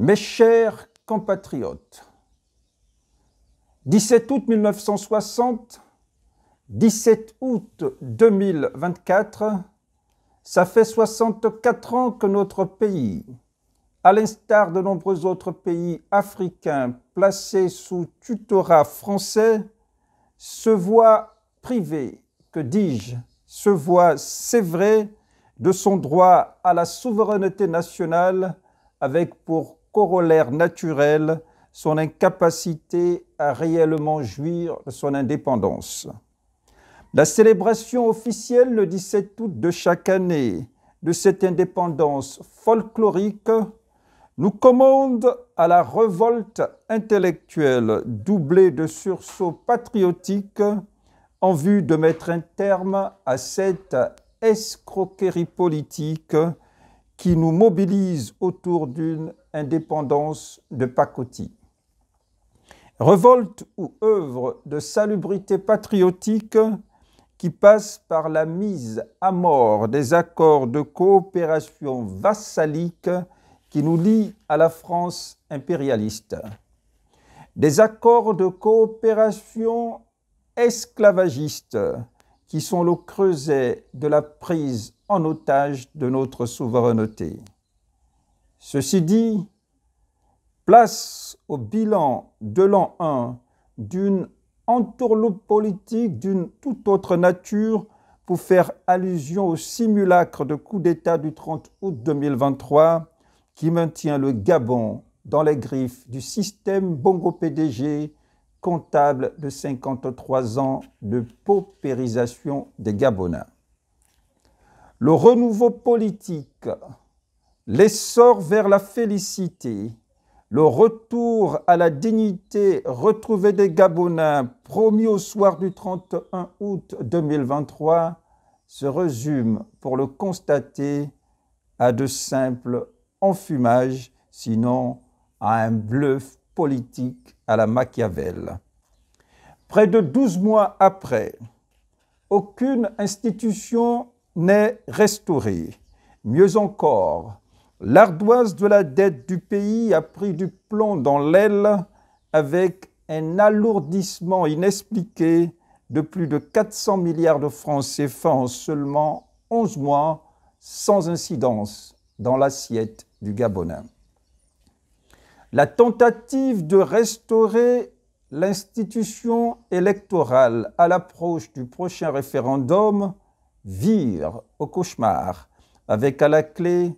Mes chers compatriotes, 17 août 1960, 17 août 2024, ça fait 64 ans que notre pays, à l'instar de nombreux autres pays africains placés sous tutorat français, se voit privé, que dis-je, se voit sévré de son droit à la souveraineté nationale avec pour corollaire naturel son incapacité à réellement jouir de son indépendance. La célébration officielle le 17 août de chaque année de cette indépendance folklorique nous commande à la révolte intellectuelle doublée de sursauts patriotiques en vue de mettre un terme à cette escroquerie politique qui nous mobilise autour d'une indépendance de pacotille. Révolte ou œuvre de salubrité patriotique qui passe par la mise à mort des accords de coopération vassalique qui nous lient à la France impérialiste. Des accords de coopération esclavagistes qui sont le creuset de la prise en otage de notre souveraineté. Ceci dit, place au bilan de l'an 1 d'une entourloupe politique d'une toute autre nature pour faire allusion au simulacre de coup d'État du 30 août 2023 qui maintient le Gabon dans les griffes du système Bongo-PDG comptable de 53 ans de paupérisation des Gabonais. Le renouveau politique, l'essor vers la félicité, le retour à la dignité retrouvée des Gabonais promis au soir du 31 août 2023 se résume, pour le constater, à de simples enfumages, sinon à un bluff politique à la Machiavel. Près de 12 mois après, aucune institution n'est restaurée. Mieux encore, l'ardoise de la dette du pays a pris du plomb dans l'aile avec un alourdissement inexpliqué de plus de 400 milliards de francs CFA en seulement 11 mois, sans incidence dans l'assiette du Gabonais. La tentative de restaurer l'institution électorale à l'approche du prochain référendum vire au cauchemar, avec à la clé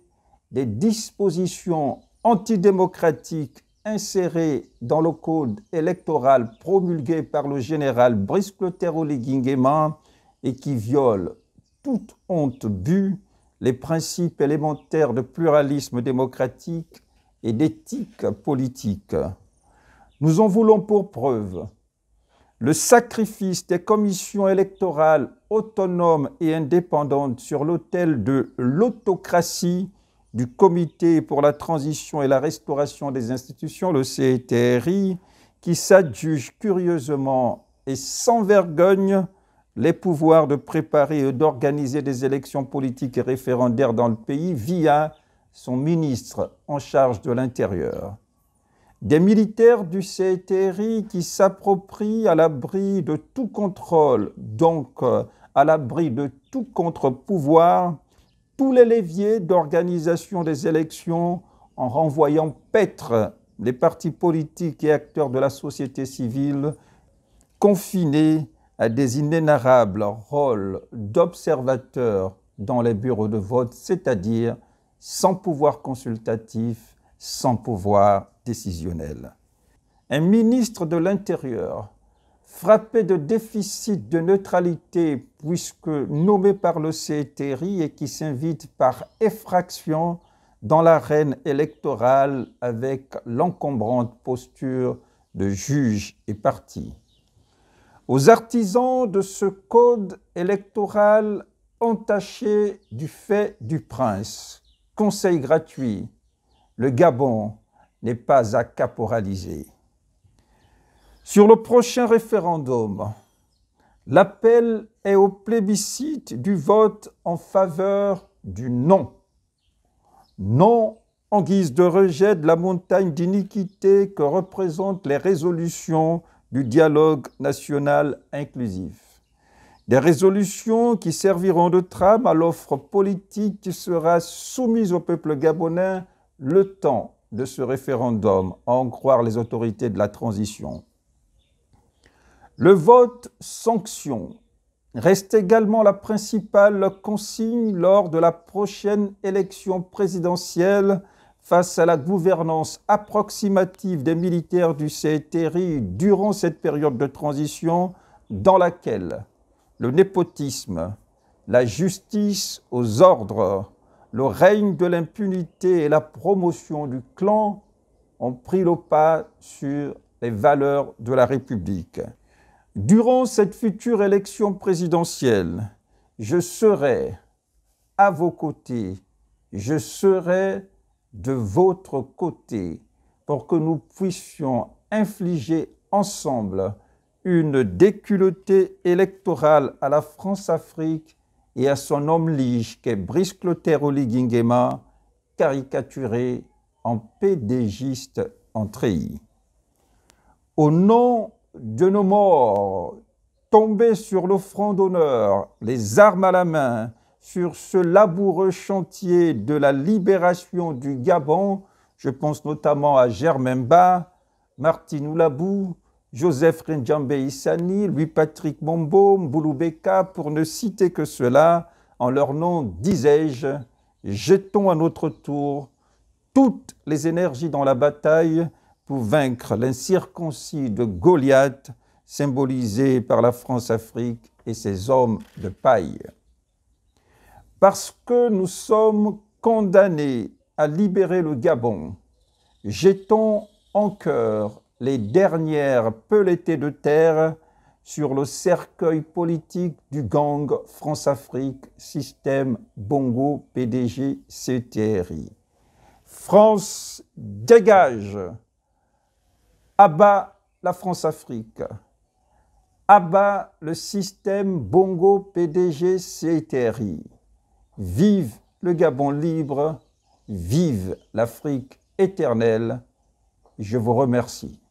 des dispositions antidémocratiques insérées dans le code électoral promulgué par le général Brice Clotaire Oligui Nguema et qui violent toute honte bue les principes élémentaires de pluralisme démocratique et d'éthique politique. Nous en voulons pour preuve le sacrifice des commissions électorales autonomes et indépendantes sur l'autel de l'autocratie du Comité pour la transition et la restauration des institutions, le CTRI, qui s'adjuge curieusement et sans vergogne les pouvoirs de préparer et d'organiser des élections politiques et référendaires dans le pays via son ministre en charge de l'Intérieur. Des militaires du CTRI qui s'approprient à l'abri de tout contrôle, donc à l'abri de tout contre-pouvoir, tous les leviers d'organisation des élections en renvoyant paître les partis politiques et acteurs de la société civile confinés à des inénarrables rôles d'observateurs dans les bureaux de vote, c'est-à-dire sans pouvoir consultatif, sans pouvoir décisionnel. Un ministre de l'Intérieur, frappé de déficit de neutralité puisque nommé par le CTRI et qui s'invite par effraction dans l'arène électorale avec l'encombrante posture de juge et parti. Aux artisans de ce code électoral entaché du fait du prince, conseil gratuit, le Gabon n'est pas à caporaliser. Sur le prochain référendum, l'appel est au plébiscite du vote en faveur du non. Non en guise de rejet de la montagne d'iniquité que représentent les résolutions du dialogue national inclusif. Des résolutions qui serviront de trame à l'offre politique qui sera soumise au peuple gabonais le temps de ce référendum, à en croire les autorités de la transition. Le vote sanction reste également la principale consigne lors de la prochaine élection présidentielle face à la gouvernance approximative des militaires du CTRI durant cette période de transition dans laquelle le népotisme, la justice aux ordres, le règne de l'impunité et la promotion du clan ont pris le pas sur les valeurs de la République. Durant cette future élection présidentielle, je serai à vos côtés, je serai de votre côté pour que nous puissions infliger ensemble une déculottée électorale à la France-Afrique et à son homme lige qu'est Brice Clotaire Oligui Nguema, caricaturé en pédégiste en treillis. Au nom de nos morts, tombés sur le front d'honneur, les armes à la main, sur ce laboureux chantier de la libération du Gabon, je pense notamment à Germain Ba, Martin Oulabou, Joseph Rendjambe Issani, Louis-Patrick Mombo, Mboulou Beka, pour ne citer que cela, en leur nom, disais-je, jetons à notre tour toutes les énergies dans la bataille pour vaincre l'incirconcis de Goliath, symbolisé par la France-Afrique et ses hommes de paille. Parce que nous sommes condamnés à libérer le Gabon, jetons en chœur les dernières pelletées de terre sur le cercueil politique du gang France-Afrique, système Bongo PDG CTRI. France dégage, abat la France-Afrique, abat le système Bongo PDG CTRI. Vive le Gabon libre, vive l'Afrique éternelle. Je vous remercie.